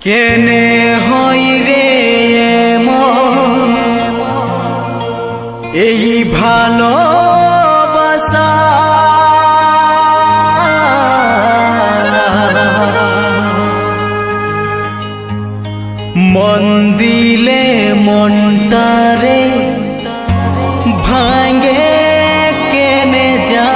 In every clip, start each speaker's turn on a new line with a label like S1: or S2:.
S1: কেনে হই রে এই ভালোবাসা মন দিলে মনটারে ভাঙে কেনে যা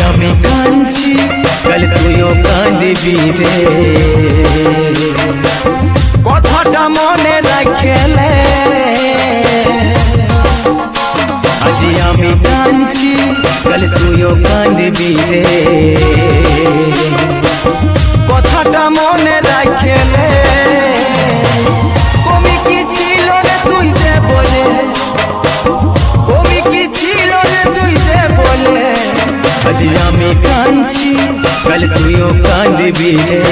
S1: আমি কাঁদছি কাল তুইও কাঁদবি রে কথাটা মনে রাখলে আজি আমি কাঁদছি কাল তুইও কাঁদবি রে কথাটা মনে রাখলে কমি কি ছিল রে তুই দে বলে কমি কি ছিল রে তুই দে বলে আজি আমি কাঁদছি কাল তুইও কাঁদবি রে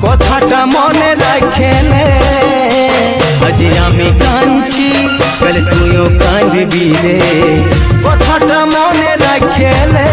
S1: কথাটা মনে রাখলে আজি আমি কাঁদছি কাল তুইও কাঁদবি রে কথাটা মনে রাখলে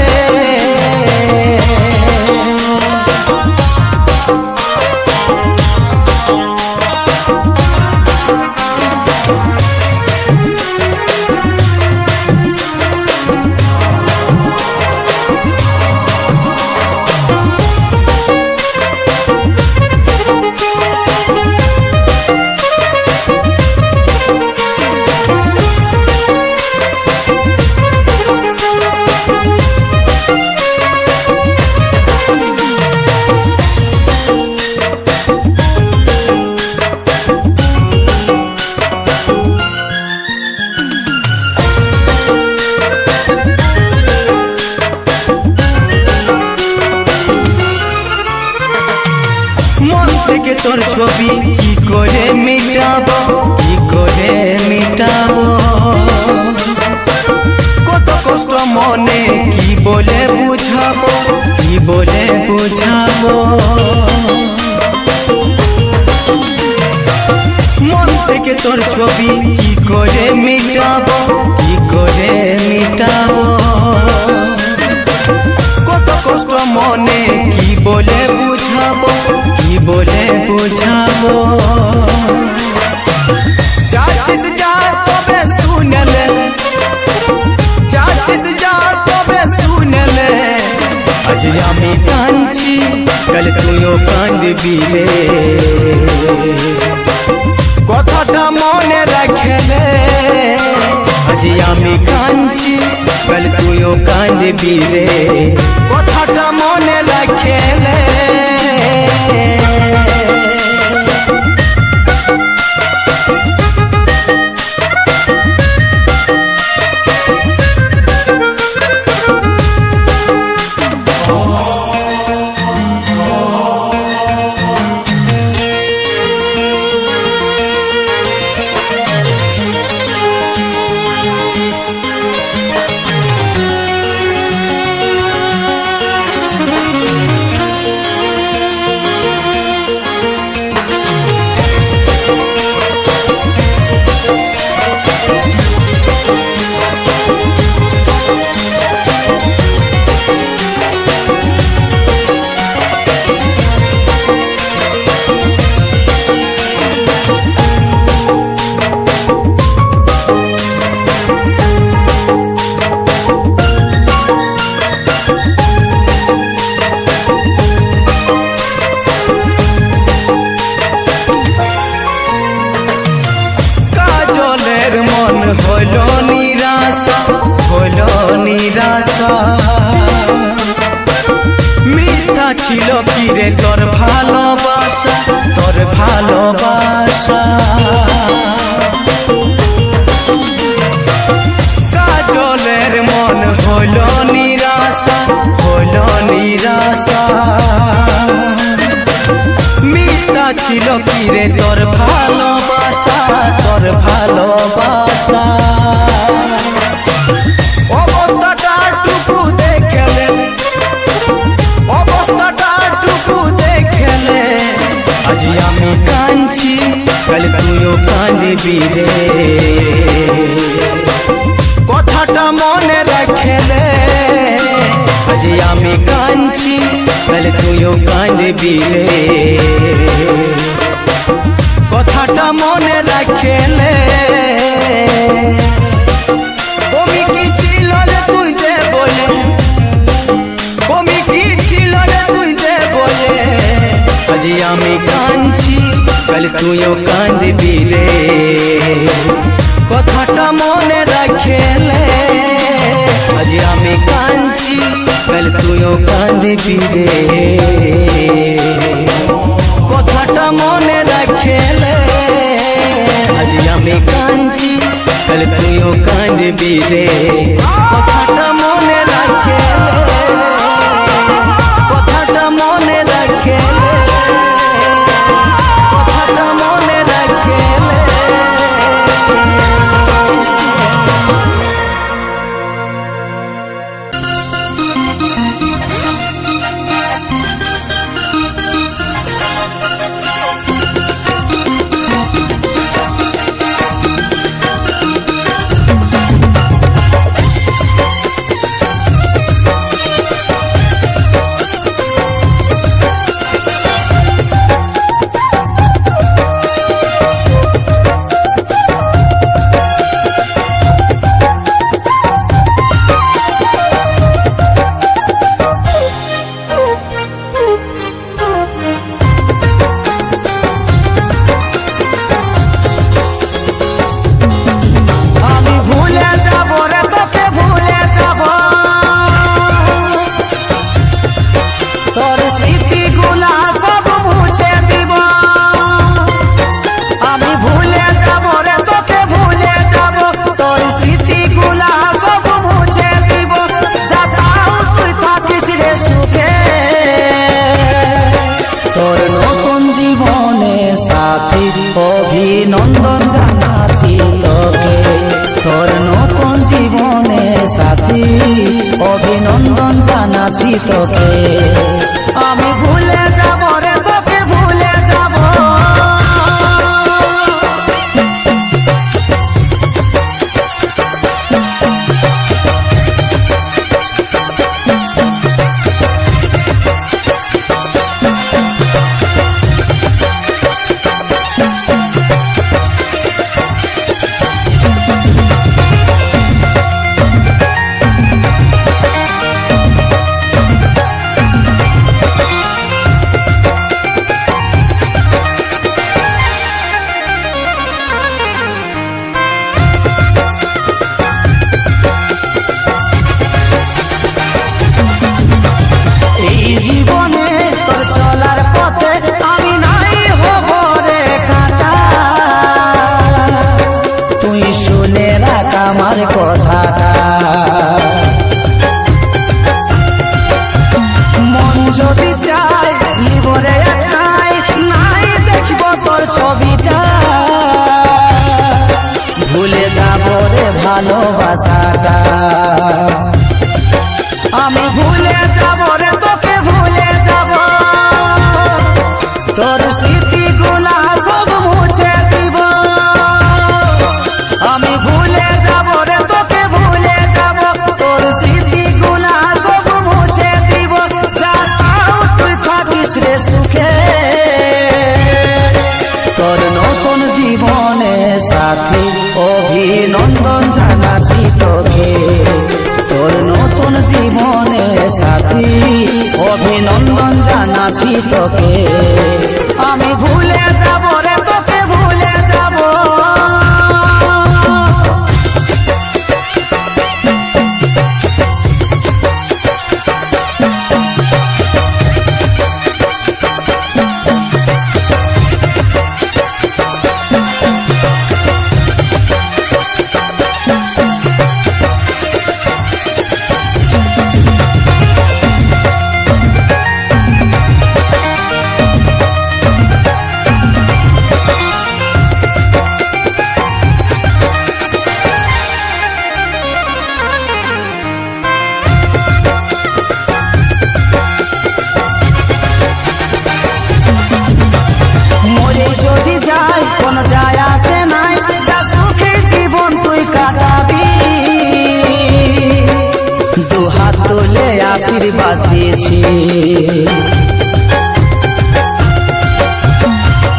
S1: থেকে তোর ছবি কি করে মিটাবো কি করে মিটাবো কত কষ্ট মনে কি বলে বুঝাবো কি বলে বুঝাবো মন থেকে তোর ছবি কি করে মিটাবো কি করে মিটাবো কত কষ্ট মনে কি বলে বুঝাবো কি বলে বুঝাবো যাচ্ছিস যা তবে শুনলে যাচ্ছিস যা তবে শুনলে আজ আমি কাঁদছি কাল তুইও কাঁদবি রে কথাটা মনে রাখলে আজ আমি কাঁদছি কাল তুইও কাঁদবি রে কথাটা মনে রাখলে মন হলো নিরাশা হলো নিরাশা মিথ্যা ছিল কি রে তোর ভালোবাসা তোর ভালোবাসা কাজলের মন হলো নিরাশা হলো নিরাশা মিথ্যা ছিল কি রে তোর ভালোবাসা তোর ভালোবাসা অবস্থাটা কাঁদবি রে কথাটা মনে রাখলে আজ আমি কাঁদছি কাল তুইও কাঁদবি রে কথাটা মনে রাখলে কমি কি ছিল রে তুই দে বলে কমি কি ছিল রে তুই দে বলে আজ আমি কাঁদছি কাল তুইও কাঁদবি রে কথাটা মনে রাখলে আজ আমি কাঁদছি কাল তুইও কাঁদবি রে কথাটা মনে রাখলে আজ আমি কাঁদছি কাল তুইও কাঁদবি রে কথাটা মনে রাখলে কথাটা মনে রাখলে কথাটা মনে রাখলে
S2: অভিনন্দন জানাচ্ছি তোকে তোর নতুন জীবনে সাথী অভিনন্দন জানাচ্ছি তোকে আমি ভুলে যাব রে তোকে ভুলে যাব জীবনে তোর চলার পথে আমি নাই হব রে কাটা তুই শুনে রাখ আমার কথাটা মন যদি চাই জীবনে একটাই নাই দেখব তোর ছবিটা ভুলে যাব রে ভালোবাসাটা আমি ভুলে যাব রে তোকে ভুলে যাব তোর স্মৃতিগুলা সব মুছে দিব আমি ভুলে যাব রে তোকে ভুলে যাব তোর স্মৃতিগুলা সব মুছে দিব যাও তুই থাকিস রে সুখে তোর নতুন জীবনে সাথী অভিনন্দন জানাচ্ছি তোকে তোর নতুন জীবনে সাথী অভিনন্দন জানাচ্ছি তোকে আমি ভুলে যাব রে তোকে ভুলে যাব আশীর্বাদ দিয়েছি।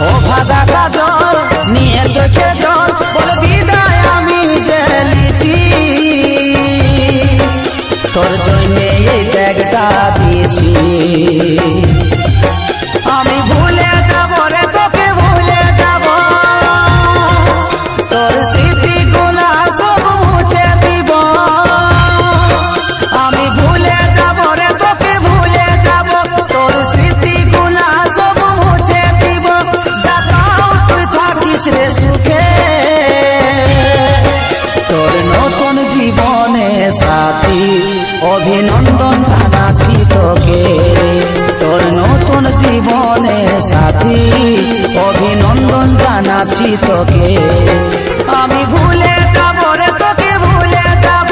S2: ও ভাদা কাজল নিয়ে চোখে জল বলে বিদায় আমি জেলেছি, তোর জন্যে এই ত্যাগটা দিয়েছি। আমি ভুলে যাব রে তোকে ভুলে যাব, তোর স্মৃতিগুলা সব মুছে দিব। আমি ভুলে যাব রে তোকে ভুলে যাব, তোর স্মৃতিগুলা সব মুছে দিব। যাতাও তুই থাকিস রে সুখে, তোর নতুন জীবনে সাথী অভিনন্দন জানাচ্ছি তোকে। তোর নতুন জীবনে সাথী অভিনন্দন জানাচ্ছি তোকে। আমি ভুলে যাব রে তোকে ভুলে যাব।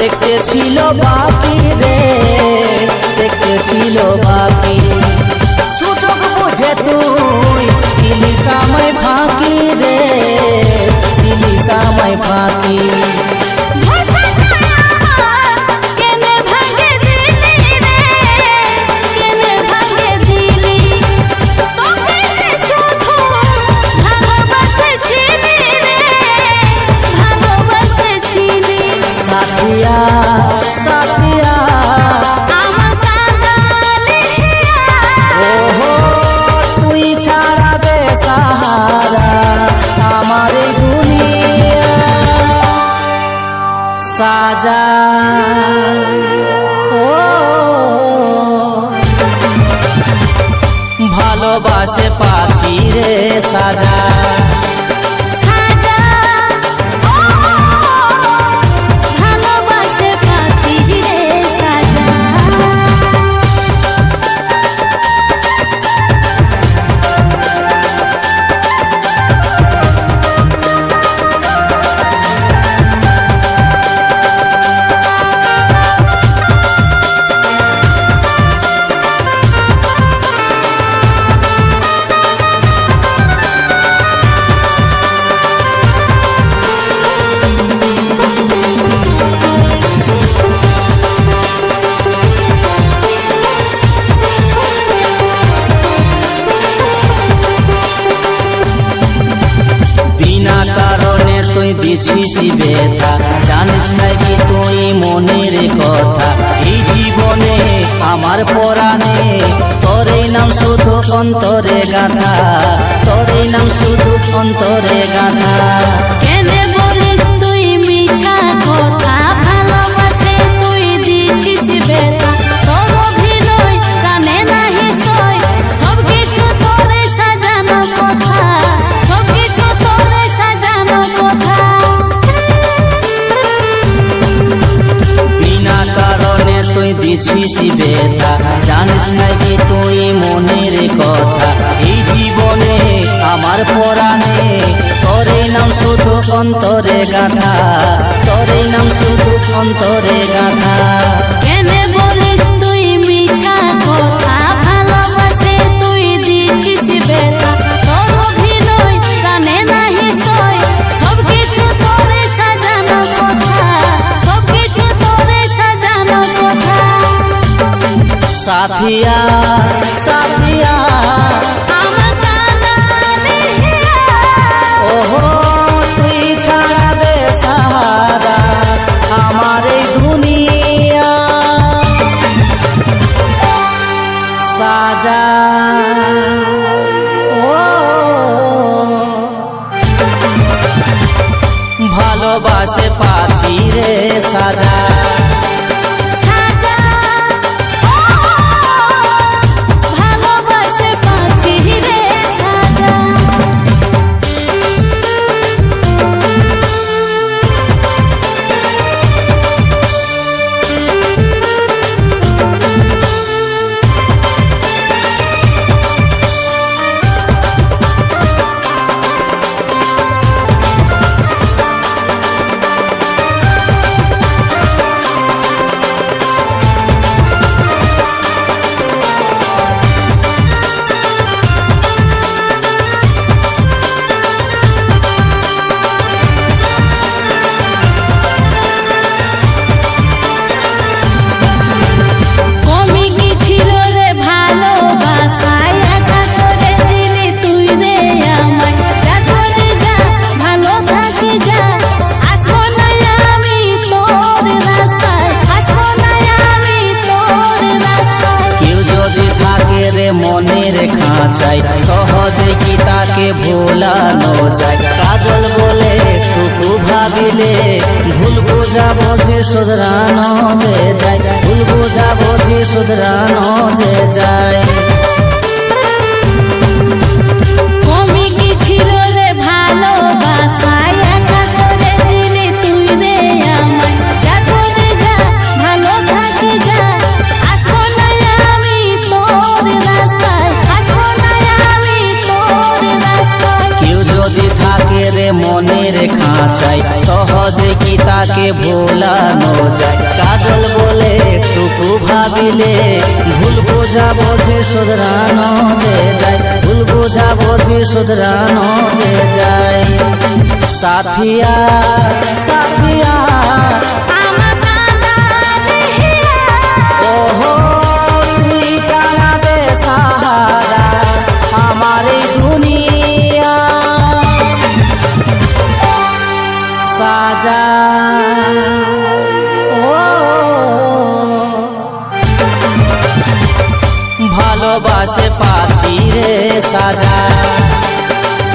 S2: দেখতে ছিল বাকি রে, দেখতে ছিল বাকি, সুযোগ বুঝে তুই দিলি সময় ফাঁকি রে, দিলি সময় ফাঁকি। সাথিয়া সাথিয়া ওহো তুই ছাড়া বেসাহারা আমার এই দুনিয়া সাজা। ও ভালোবাসে পাখি রে সাজা। তুই দিছিস ব্যথা, জানিস নাকি তুই মনের কথা। এই জীবনে আমার পরাণে তোরই নাম শুধু অন্তরে গাথা, তোরই নাম শুধু অন্তরে গাথা।
S3: কেনে বলিস তুই মিছা কথা, ভালোবাসে তুই দিছিস ব্যথা। তোর অভিনয় কানে নাহি সয়, সব কিছু তোরে সাজানো কথা, সব কিছু তোরে সাজানো কথা।
S2: বিনা কারণে তুই দিছিস ব্যথা, জানিস নাকি তুই মনের কথা। এই জীবনে আমার পরাণে তোরই নাম শুধু অন্তরে গাথা, তোরই নাম শুধু অন্তরে গাথা।
S3: কেনে বলিস তুই মিছা কথা, ভালোবাসে তুই দিছিস ব্যথা। তোর অভিনয় কানে নাহি সয়, সব কিছু তোরে সাজানো কথা, সব কিছু তোরে সাজানো কথা।
S2: সাথিয়া সাথিয়া
S3: আমার কাঁদালে হিয়া
S2: ওহো তুই ছাড়াবে সাহারা আমার এই দুনিয়া সাজা ও ভালোবাসে পাছি রে সাজা
S3: সাজা ও ভালোবাসে পাচ্ছি রে সাজা কমি কি ছিল রে ভালোবাসায় একা করে দিলি তুই রে আমায় যা করে যা ভালো থাকি যা আসবো না আমি তোর রাস্তায় আসবো না আমি তোর রাস্তায়
S2: কেউ যদি থাকে রে মনের খাঁচায় সহজে কি তাকে ভোলানো যায় কাজল বলে টুকু ভাবিলে ভুল বোঝা বোঝে শুধরানো যে যায় ভুল বোঝা বোঝে শুধরানো যে যায়
S3: কমি কি ছিল রে ভালোবাসায় একা করে দিলি তুই রে আমায় যা করে যা ভালো থাকি যা আসবো না আমি তোর রাস্তায় আসবো না আমি তোর রাস্তায়
S2: কেউ যদি থাকে রে মনের খাঁচায় সহজে কি তাকে ভোলানো যায় কাজল বলে টুকু ভাবিলে ভুল বোঝা বোঝে শুধরানো যে যায় ভুল বোঝা বোঝে শুধরানো যে যায় সাথিয়া সাথিয়া
S3: আমার কাঁদালে হিয়া
S2: ওহো তুই জানাবে সাহারা আমার এই দুনিয়া সাজা ও ভালোবাসে পাছি রে সাজা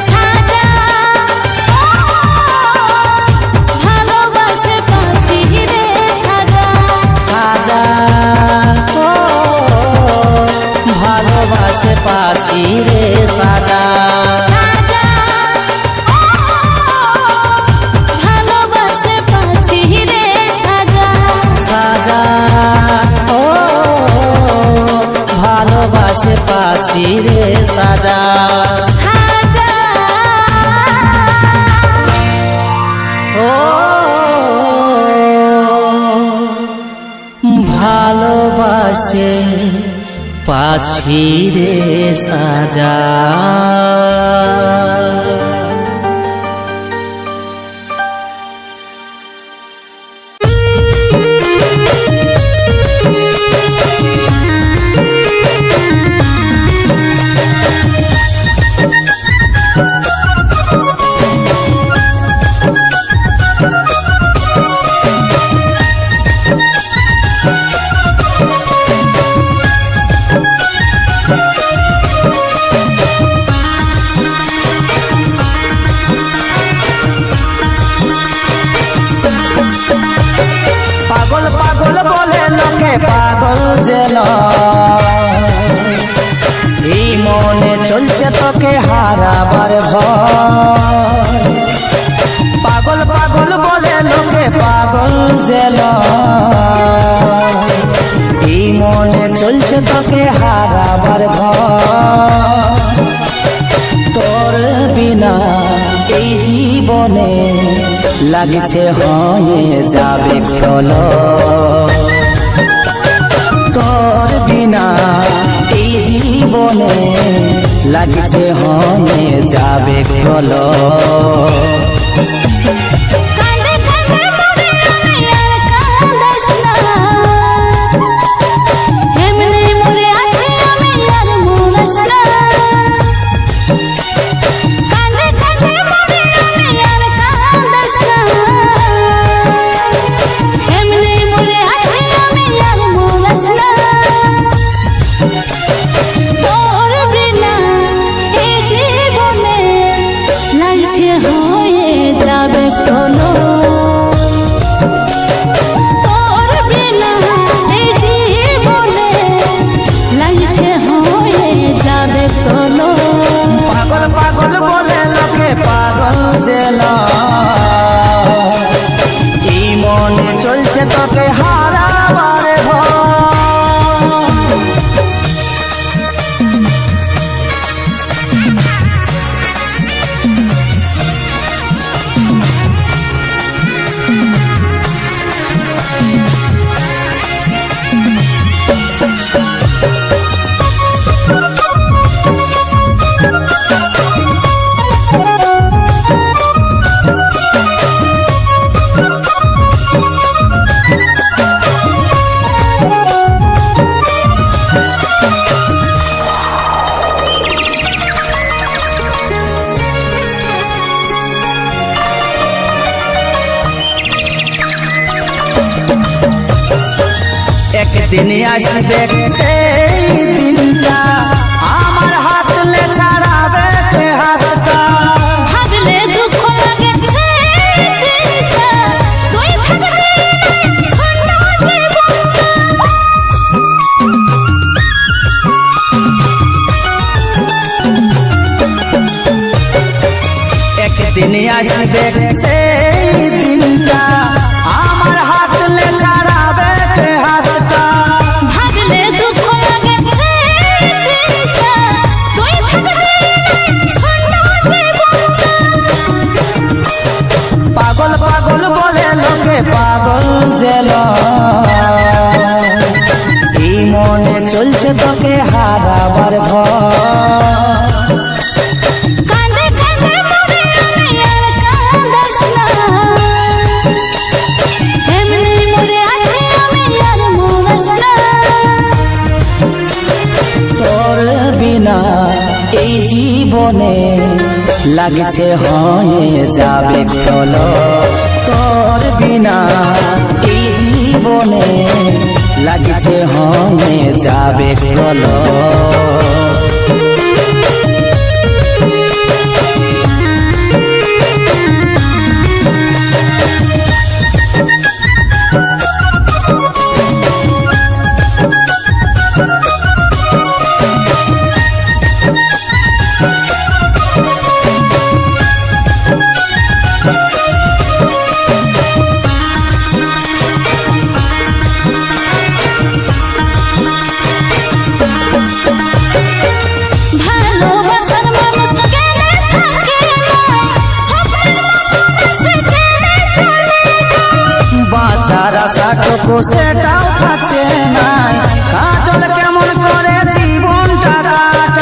S3: সাজা ও ভালোবাসে পাচ্ছি রে সাজা
S2: সাজা ও ভালোবাসে পাছি রে সাজা
S3: সাজা ও ভালোবাসে পাচ্ছি রে সাজা
S2: সাজা ও ভালোবাসে পাছি রে সাজা
S3: সাজা
S2: ও ভালোবাসে পাছি রে সাজা পাগল পাগল বলে লোকে পাগল যেন এই মনে চলছে তোকে হারাবার ভয় পাগল পাগল বলে লোকে পাগল যেন এই মনে চলছে তোকে হারাবার ভয় তোর বিনা এই জীবনে লাগছে হয়ে যাবে খোলো তোর বিনা এই জীবনে লাগছে হয়ে যাবে খোলো
S3: কাঁদে কাঁদে মনে আমি আর কাঁদাস না এমনি
S2: আসবে সেই দিনটা আমার হাতলে ছাড়াবে কে হাতটা
S3: ভাবলে দুঃখ লাগে সেই দিনটা, তুই থাকবি না শূন্য
S2: একদিন আসবে সেই দিনটা আমার হাতলে ছাড়াবে কে হাতটা
S3: ভাবলে দুঃখ লাগে সেই দিনটা, তুই থাকবি না শূন্য
S2: পাগল পাগল বলে লোকে পাগল জেল এই মনে চলছে তোকে হারাবার ভয়
S3: কাঁদে কাঁদে মরে আমি আর কাঁদাস না, এমনি মরে আছি আমি আর মরাস না।
S2: তোর বিনা এই জীবনে লাগছে হয়ে যাবে খোলো তোর বিনা এই জীবনে লাগছে হয়ে যাবে খোলো
S3: ভালোবাসার মানুষ কেনে থাকে না, স্বপ্নের মতো সে কেনে চলে যায়।
S2: বাঁচার আশাটুকু সেটাও থাকছে না কাজল কেমন করে জীবনটা কাটায়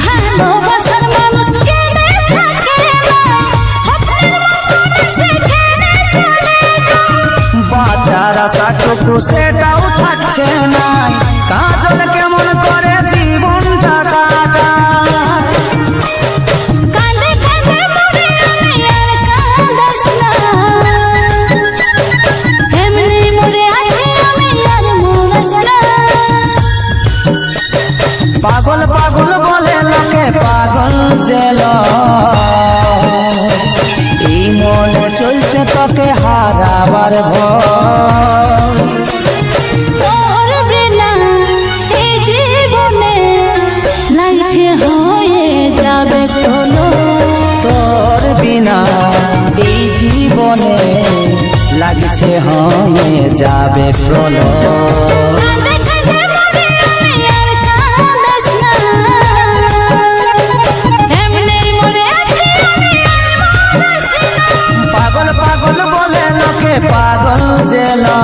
S3: ভালোবাসার মানুষ কেনে থাকে না, স্বপ্নের মতো সে কেনে চলে যায়।
S2: বাঁচার আশাটুকু সেটাও থাকছে না কাজল কেমন করে জীবনটা কাটায়
S3: কাঁদে কাঁদে মরে আমি আর কাঁদাস না, এমনি মরে আছি আমি আর মরাস না।
S2: পাগল পাগল বলে লোকে পাগল জেল এই মনে চলছে তোকে হারাবার ভয়
S3: তোর বিনা এই জীবনে লাগছে হয়ে যাবে চলো,
S2: তোর বিনা এই জীবনে লাগছে হয়ে যাবে প্রলয়
S3: কাঁদে কাঁদে মরে আমি আর কাঁদাস না, এমনি মরে আছি আমি আর মরাস না।
S2: পাগল পাগল বলে লোকে পাগল জেলা